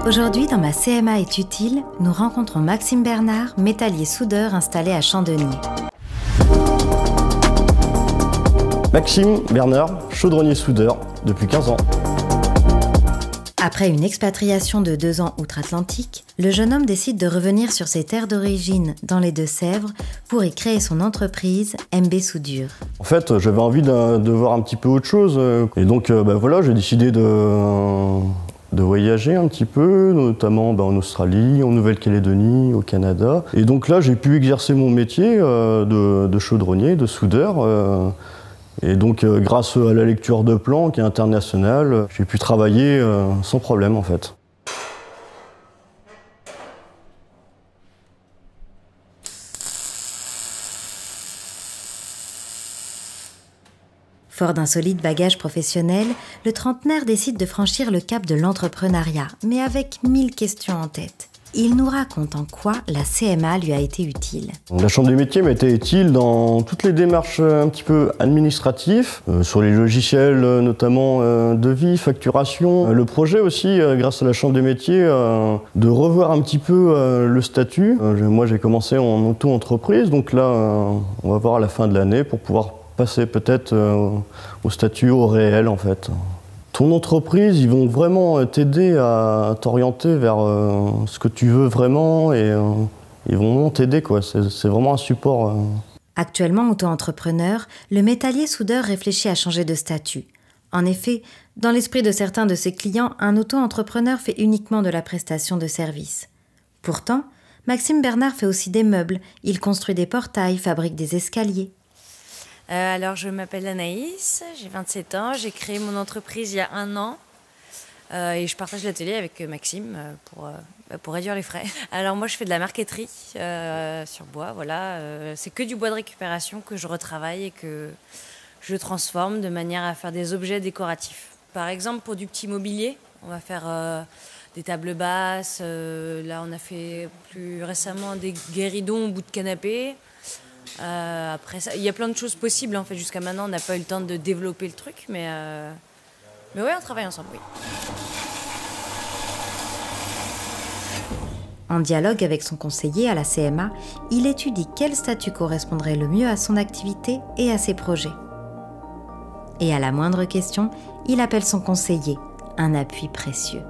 Aujourd'hui, dans ma CMA est utile, nous rencontrons Maxime Bernard, métallier soudeur installé à Champ-Denis. Maxime Bernard, chaudronnier soudeur, depuis 15 ans. Après une expatriation de 2 ans outre-Atlantique, le jeune homme décide de revenir sur ses terres d'origine, dans les Deux-Sèvres, pour y créer son entreprise MB Soudure. En fait, j'avais envie de voir un petit peu autre chose. Et donc, voilà, j'ai décidé de voyager un petit peu, notamment en Australie, en Nouvelle-Calédonie, au Canada. Et donc là, j'ai pu exercer mon métier de chaudronnier, de soudeur. Et donc, grâce à la lecture de plans qui est internationale, j'ai pu travailler sans problème en fait. Fort d'un solide bagage professionnel, le trentenaire décide de franchir le cap de l'entrepreneuriat, mais avec 1000 questions en tête. Il nous raconte en quoi la CMA lui a été utile. La Chambre des métiers m'a été utile dans toutes les démarches un petit peu administratives, sur les logiciels notamment devis, facturation. Le projet aussi, grâce à la Chambre des métiers, de revoir un petit peu le statut. Moi j'ai commencé en auto-entreprise, donc là on va voir à la fin de l'année pour pouvoir passer peut-être au statut au réel en fait. Ton entreprise, ils vont vraiment t'aider à t'orienter vers ce que tu veux vraiment et ils vont vraiment t'aider quoi. C'est vraiment un support. Actuellement auto-entrepreneur, le métallier soudeur réfléchit à changer de statut. En effet, dans l'esprit de certains de ses clients, un auto-entrepreneur fait uniquement de la prestation de services. Pourtant, Maxime Bernard fait aussi des meubles, il construit des portails, fabrique des escaliers. Alors, je m'appelle Anaïs, j'ai 27 ans, j'ai créé mon entreprise il y a 1 an et je partage l'atelier avec Maxime pour réduire les frais. Alors moi, je fais de la marqueterie sur bois, voilà. C'est que du bois de récupération que je retravaille et que je transforme de manière à faire des objets décoratifs. Par exemple, pour du petit mobilier, on va faire des tables basses. Là, on a fait plus récemment des guéridons au bout de canapé. Après ça, il y a plein de choses possibles en fait. Jusqu'à maintenant, on n'a pas eu le temps de développer le truc, mais ouais, on travaille ensemble, oui. En dialogue avec son conseiller à la CMA, il étudie quel statut correspondrait le mieux à son activité et à ses projets. Et à la moindre question, il appelle son conseiller, un appui précieux.